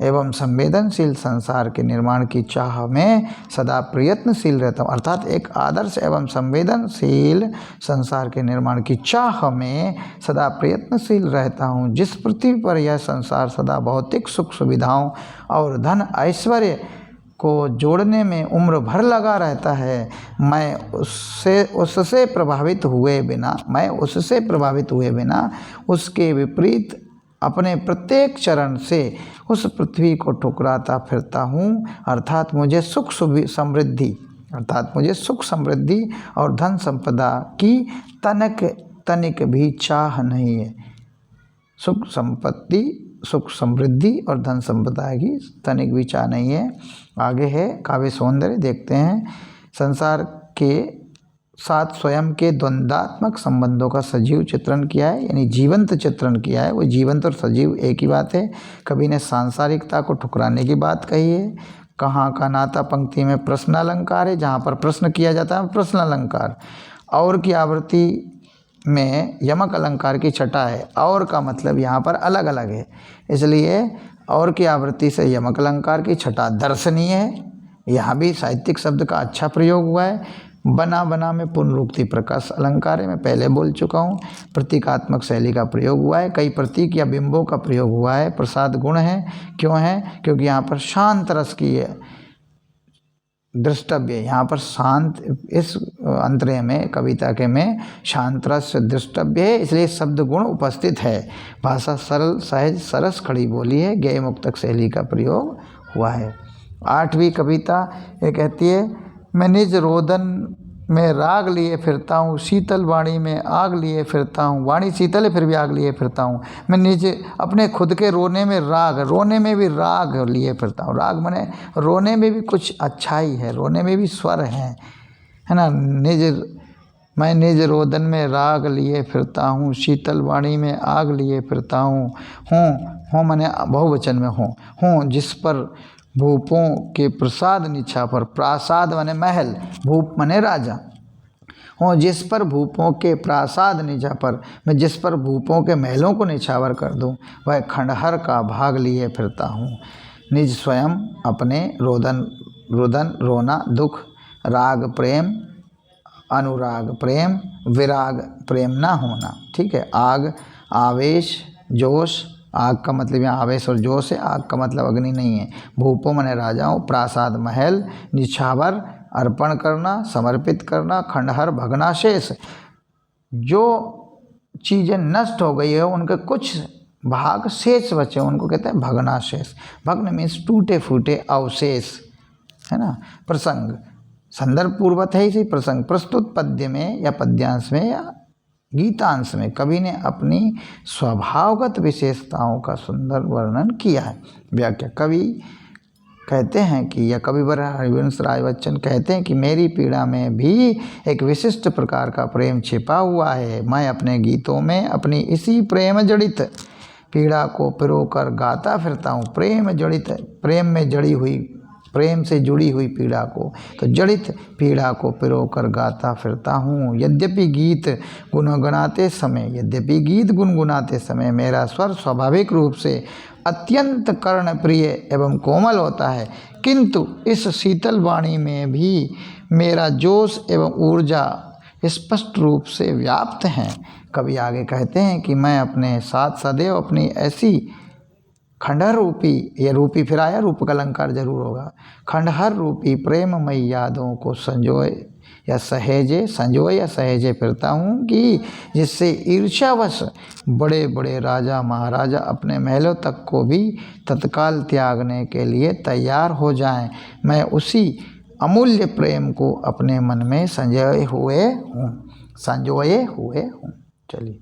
एवं संवेदनशील संसार के निर्माण की चाह में सदा प्रयत्नशील रहता हूँ। अर्थात एक आदर्श एवं संवेदनशील संसार के निर्माण की चाह में सदा प्रयत्नशील रहता हूँ। जिस पृथ्वी पर यह संसार सदा भौतिक सुख सुविधाओं और धन ऐश्वर्य को जोड़ने में उम्र भर लगा रहता है, मैं उससे प्रभावित हुए बिना उसके विपरीत अपने प्रत्येक चरण से उस पृथ्वी को ठुकराता फिरता हूँ। अर्थात मुझे सुख समृद्धि अर्थात मुझे सुख समृद्धि और धन संपदा की तनिक भी चाह नहीं है। सुख संपत्ति, सुख समृद्धि और धन संपदा की तनिक भी चाह नहीं है। आगे है काव्य सौंदर्य, देखते हैं। संसार के साथ स्वयं के द्वंद्वात्मक संबंधों का सजीव चित्रण किया है, यानी जीवंत चित्रण किया है। वो जीवंत और सजीव एक ही बात है। कवि ने सांसारिकता को ठुकराने की बात कही है। कहाँ का नाता पंक्ति में प्रश्न अलंकार है, जहाँ पर प्रश्न किया जाता है प्रश्न अलंकार। और की आवृत्ति में यमक अलंकार की छटा है। और का मतलब यहाँ पर अलग अलग है, इसलिए और की आवृत्ति से यमक अलंकार की छटा दर्शनीय है। यहाँ भी साहित्यिक शब्द का अच्छा प्रयोग हुआ है। बना बना में पुनरुक्ति प्रकाश अलंकार है, मैं पहले बोल चुका हूँ। प्रतीकात्मक शैली का प्रयोग हुआ है, कई प्रतीक या बिंबों का प्रयोग हुआ है। प्रसाद गुण है, क्यों है? क्योंकि यहाँ पर शांत रस की है द्रष्टव्य, यहाँ पर शांत, इस अंतर्य में कविता के में शांत रस दृष्टव्य है, इसलिए शब्द गुण उपस्थित है। भाषा सरल सहज सरस खड़ी बोली है, गेय मुक्तक शैली का प्रयोग हुआ है। 8वीं कविता ये कहती है, मैं निज रोदन में राग लिए फिरता हूँ, शीतल वाणी में आग लिए फिरता हूँ। वाणी शीतल है फिर भी आग लिए फिरता हूँ। मैं निज अपने खुद के रोने में राग, रोने में भी राग लिए फिरता हूँ। राग माने रोने में भी कुछ अच्छाई है, रोने में भी स्वर है ना। मैं निज रोदन में राग लिए फिरता हूँ, शीतल वाणी में आग लिए फिरता हूँ। हूँ माने बहुवचन में हूँ जिस पर भूपों के प्रसाद निछावर, प्रासाद माने महल, भूप माने राजा। हूँ जिस पर भूपों के प्रासाद निछावर, मैं जिस पर भूपों के महलों को निछावर कर दूँ, वह खंडहर का भाग लिए फिरता हूँ। निज स्वयं अपने रुदन रोना दुख, राग प्रेम, अनुराग प्रेम, विराग प्रेम ना होना। ठीक है। आग आवेश जोश, आग का मतलब यहाँ आवेश और जोश है, आग का मतलब अग्नि नहीं है। भूपों माने राजाओं, प्रासाद महल, निछावर अर्पण करना, समर्पित करना, खंडहर भग्नाशेष, जो चीज़ें नष्ट हो गई है उनके कुछ भाग शेष बचे, उनको कहते हैं भग्नाशेष। भग्न मीन्स टूटे फूटे अवशेष, है ना। प्रसंग संदर्भ पूर्वक है इसी प्रसंग। प्रस्तुत पद्य में या पद्यांश में या गीतांश में कवि ने अपनी स्वभावगत विशेषताओं का सुंदर वर्णन किया है। व्याख्या, कवि कहते हैं कि या कविवर हरिवंश राय बच्चन कहते हैं कि मेरी पीड़ा में भी एक विशिष्ट प्रकार का प्रेम छिपा हुआ है। मैं अपने गीतों में अपनी इसी प्रेम जड़ित पीड़ा को पिरोकर गाता फिरता हूँ। प्रेम जड़ित, प्रेम से जुड़ी हुई पीड़ा को, तो जड़ित पीड़ा को पिरोकर गाता फिरता हूँ। यद्यपि गीत गुनगुनाते समय मेरा स्वर स्वाभाविक रूप से अत्यंत कर्णप्रिय एवं कोमल होता है, किंतु इस शीतल वाणी में भी मेरा जोश एवं ऊर्जा स्पष्ट रूप से व्याप्त हैं। कवि आगे कहते हैं कि मैं अपने साथ सदैव अपनी ऐसी खंडहर रूपी, ये रूपी फिर आया, रूप का अलंकार जरूर होगा, खंडहर रूपी प्रेममयी यादों को संजोए या सहेजे फिरता हूँ कि जिससे ईर्ष्यावश बड़े बड़े राजा महाराजा अपने महलों तक को भी तत्काल त्यागने के लिए तैयार हो जाएं। मैं उसी अमूल्य प्रेम को अपने मन में संजोए हुए हूँ। चलिए,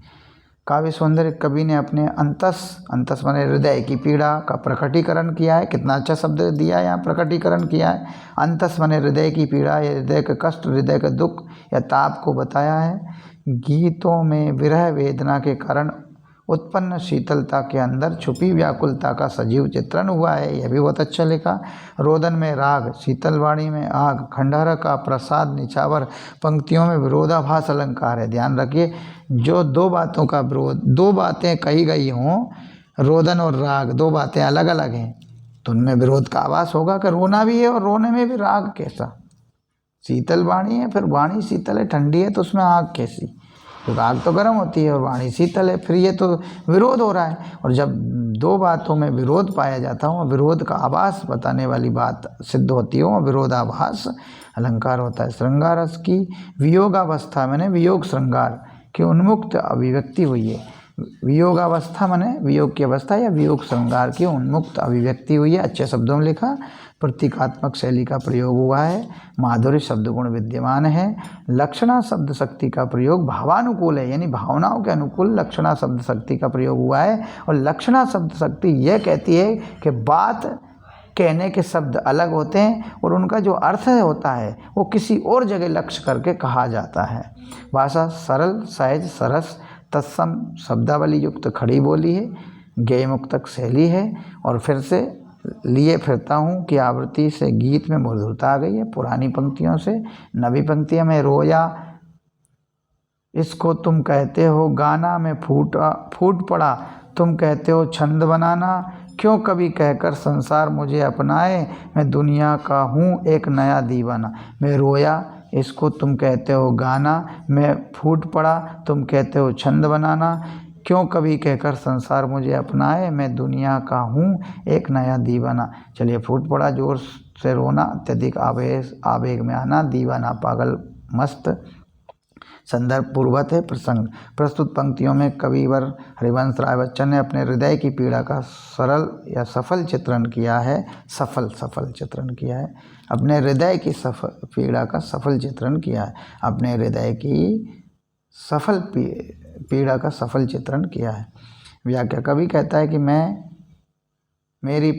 काव्य सौंदर्य कवि ने अपने अंतस माने हृदय की पीड़ा का प्रकटीकरण किया है। कितना अच्छा शब्द दिया है यहाँ, प्रकटीकरण किया है। अंतस माने हृदय की पीड़ा या हृदय के कष्ट, हृदय के दुख या ताप को बताया है। गीतों में विरह वेदना के कारण उत्पन्न शीतलता के अंदर छुपी व्याकुलता का सजीव चित्रण हुआ है, यह भी बहुत अच्छा लिखा। रोदन में राग, शीतलवाणी में आग, खंडहर का प्रसाद निछावर पंक्तियों में विरोधाभास अलंकार है। ध्यान रखिए, जो दो बातों का विरोध, दो बातें कही गई हों, रोदन और राग दो बातें अलग अलग हैं, तो उनमें विरोध का आभास होगा कि रोना भी है और रोने में भी राग कैसा। शीतल वाणी है, फिर वाणी शीतल है, ठंडी है, तो उसमें आग कैसी। तो राग तो गर्म होती है और वाणी शीतल है, फिर ये तो विरोध हो रहा है। और जब दो बातों में विरोध पाया जाता हो, विरोध का आभास बताने वाली बात सिद्ध होती हो, विरोधाभास अलंकार होता है। श्रृंगार रस की वियोगावस्था मैंने वियोग श्रृंगार की उन्मुक्त अभिव्यक्ति हुई है। वियोगावस्था माने वियोग की अवस्था या वियोग श्रृंगार की उन्मुक्त अभिव्यक्ति हुई है। अच्छे शब्दों में लिखा। प्रतीकात्मक शैली का प्रयोग हुआ है। माधुर्य शब्द गुण विद्यमान है। लक्षणा शब्द शक्ति का प्रयोग भावानुकूल है, यानी भावनाओं के अनुकूल लक्षणा शब्द शक्ति का प्रयोग हुआ है। और लक्षणा शब्द शक्ति यह कहती है कि बात कहने के शब्द अलग होते हैं और उनका जो अर्थ होता है वो किसी और जगह लक्ष्य करके कहा जाता है। भाषा सरल, सहज, सरस, तत्सम शब्दावली युक्त खड़ी बोली है। गेय मुक्तक शैली है। और फिर से लिए फिरता हूँ कि आवृत्ति से गीत में मधुरता आ गई है। पुरानी पंक्तियों से नवी पंक्तियों में रोया इसको तुम कहते हो गाना, में फूट पड़ा तुम कहते हो छंद बनाना। क्यों कभी कहकर संसार मुझे अपनाए, मैं दुनिया का हूँ एक नया दीवाना। मैं रोया इसको तुम कहते हो गाना, मैं फूट पड़ा तुम कहते हो छंद बनाना। क्यों कभी कहकर संसार मुझे अपनाए, मैं दुनिया का हूँ एक नया दीवाना। चलिए, फूट पड़ा जोर से रोना, अत्यधिक आवेग में आना, दीवाना पागल मस्त। संदर्भ पूर्वत है। प्रसंग प्रस्तुत पंक्तियों में कविवर हरिवंश राय बच्चन ने अपने हृदय की पीड़ा का सरल या सफल चित्रण किया है। सफल चित्रण किया है। अपने हृदय की पीड़ा का सफल चित्रण किया है। अपने हृदय की सफल पीड़ा का सफल चित्रण किया है। व्याख्या कवि कहता है कि मेरी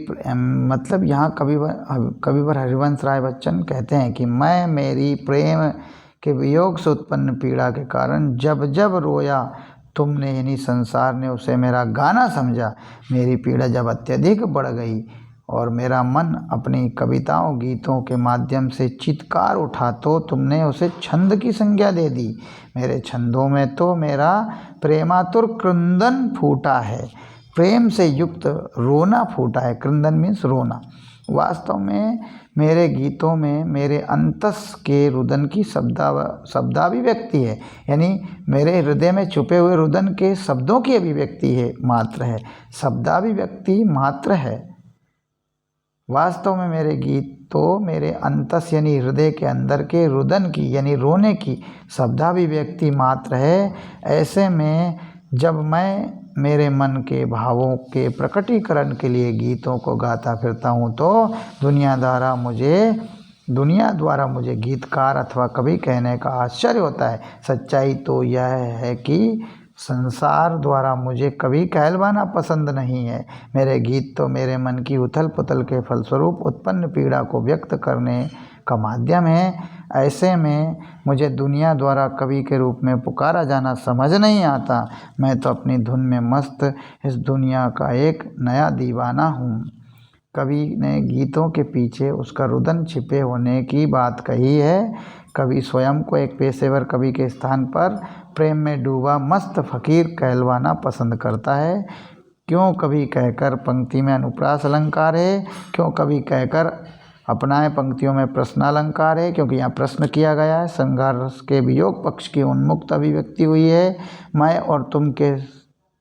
मतलब यहाँ कविवर हरिवंश राय बच्चन कहते हैं कि मैं मेरी प्रेम के वियोग से उत्पन्न पीड़ा के कारण जब जब रोया तुमने, यानी संसार ने उसे मेरा गाना समझा। मेरी पीड़ा जब अत्यधिक बढ़ गई और मेरा मन अपनी कविताओं गीतों के माध्यम से चित्कार उठा तो तुमने उसे छंद की संज्ञा दे दी। मेरे छंदों में तो मेरा प्रेमातुर क्रंदन फूटा है, प्रेम से युक्त रोना फूटा है। क्रंदन मीन्स रोना। वास्तव में मेरे गीतों में मेरे अंतस के रुदन की शब्दाभिव्यक्ति है, यानी मेरे हृदय में छुपे हुए रुदन के शब्दों की अभिव्यक्ति है, मात्र है, शब्दाभिव्यक्ति मात्र है। वास्तव में मेरे गीत तो मेरे अंतस यानी हृदय के अंदर के रुदन की यानी रोने की शब्दाभिव्यक्ति मात्र है। ऐसे में जब मैं मेरे मन के भावों के प्रकटीकरण के लिए गीतों को गाता फिरता हूँ तो दुनिया द्वारा मुझे गीतकार अथवा कवि कहने का आश्चर्य होता है। सच्चाई तो यह है कि संसार द्वारा मुझे कभी कहलवाना पसंद नहीं है। मेरे गीत तो मेरे मन की उथल पुथल के फलस्वरूप उत्पन्न पीड़ा को व्यक्त करने का माध्यम है। ऐसे में मुझे दुनिया द्वारा कवि के रूप में पुकारा जाना समझ नहीं आता। मैं तो अपनी धुन में मस्त इस दुनिया का एक नया दीवाना हूँ। कवि ने गीतों के पीछे उसका रुदन छिपे होने की बात कही है। कवि स्वयं को एक पेशेवर कवि के स्थान पर प्रेम में डूबा मस्त फकीर कहलवाना पसंद करता है। क्यों कभी कहकर पंक्ति में अनुप्रास अलंकार है, क्यों कभी कहकर अपनाए पंक्तियों में प्रश्नालंकार है, क्योंकि यहाँ प्रश्न किया गया है। श्रृंगार रस के वियोग पक्ष की उन्मुक्त अभिव्यक्ति हुई है। मैं और तुम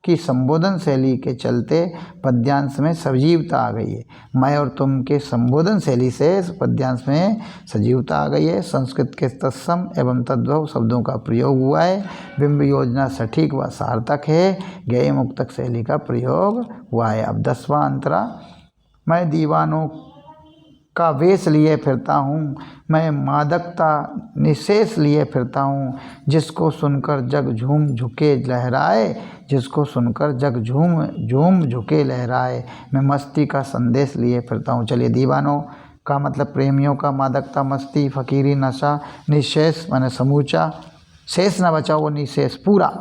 की संबोधन शैली के चलते पद्यांश में सजीवता आ गई है। मैं और तुम के संबोधन शैली से पद्यांश में सजीवता आ गई है। संस्कृत के तत्सम एवं तद्भव शब्दों का प्रयोग हुआ है। बिंब योजना सटीक व सार्थक है। गेय मुक्तक शैली का प्रयोग हुआ है। अब 10वां अंतरा। मैं दीवानों का वेश लिए फिरता हूँ, मैं मादकता निशेष लिए फिरता हूँ। जिसको सुनकर जग झूम झुके लहराए, जिसको सुनकर जग झूम झुके लहराए। मैं मस्ती का संदेश लिए फिरता हूँ। चलिए, दीवानों का मतलब प्रेमियों का, मादकता मस्ती, फकीरी नशा, निशेष माने समूचा, शेष न बचा वो निशेष पूरा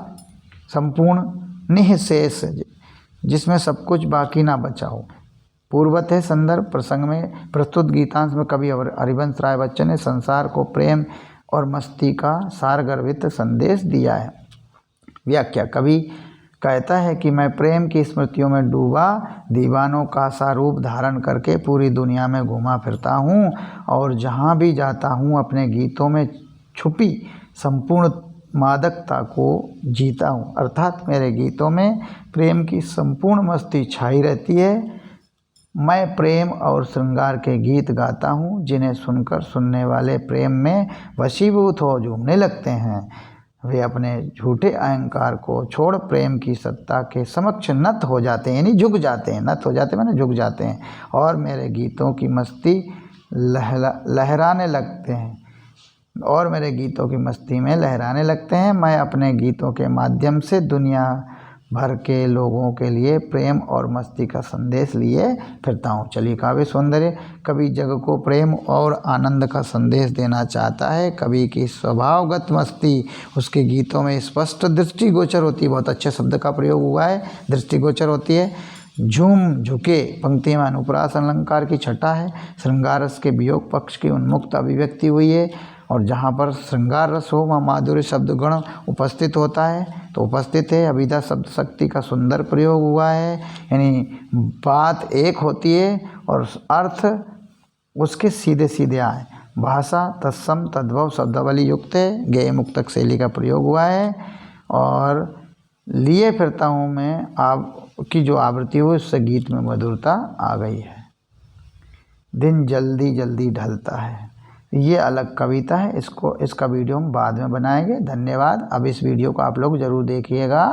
संपूर्ण, निःशेष जिसमें सब कुछ बाकी ना बचा हो। पूर्वत है। संदर्भ प्रसंग में प्रस्तुत गीतांश में कवि हरिवंश राय बच्चन ने संसार को प्रेम और मस्ती का सारगर्भित संदेश दिया है। व्याख्या कवि कहता है कि मैं प्रेम की स्मृतियों में डूबा दीवानों का सा रूप धारण करके पूरी दुनिया में घूमा फिरता हूँ और जहाँ भी जाता हूँ अपने गीतों में छुपी संपूर्ण मादकता को जीता हूँ। अर्थात मेरे गीतों में प्रेम की संपूर्ण मस्ती छाई रहती है। मैं प्रेम और श्रृंगार के गीत गाता हूँ जिन्हें सुनकर सुनने वाले प्रेम में वशीभूत हो झूमने लगते हैं। वे अपने झूठे अहंकार को छोड़ प्रेम की सत्ता के समक्ष नत हो जाते हैं, यानी झुक जाते हैं। नत हो जाते माने झुक जाते हैं और मेरे गीतों की मस्ती लहराने लगते हैं और मेरे गीतों की मस्ती में लहराने लगते हैं। मैं अपने गीतों के माध्यम से दुनिया भर के लोगों के लिए प्रेम और मस्ती का संदेश लिए फिरता हूँ। चलिए, काव्य सौंदर्य। कवि जग को प्रेम और आनंद का संदेश देना चाहता है। कवि की स्वभावगत मस्ती उसके गीतों में स्पष्ट दृष्टिगोचर होती है। बहुत अच्छे शब्द का प्रयोग हुआ है, दृष्टिगोचर होती है। झूम झुके पंक्ति में अनुप्रास अलंकार की छटा है। श्रृंगार रस के वियोग पक्ष की उन्मुक्त अभिव्यक्ति हुई है और जहाँ पर श्रृंगार रस हो वहाँ माधुर्य शब्द गण उपस्थित होता है, तो उपस्थित है। अभिधा शब्द शक्ति का सुंदर प्रयोग हुआ है, यानी बात एक होती है और अर्थ उसके सीधे सीधे आए। भाषा तत्सम तद्भव शब्दावली युक्त है। गेय मुक्तक शैली का प्रयोग हुआ है और लिए फिरता हूँ मैं आपकी जो आवृत्ति हुई उससे गीत में मधुरता आ गई है। दिन जल्दी जल्दी ढलता है, ये अलग कविता है। इसका वीडियो हम बाद में बनाएंगे। धन्यवाद। अब इस वीडियो को आप लोग ज़रूर देखिएगा।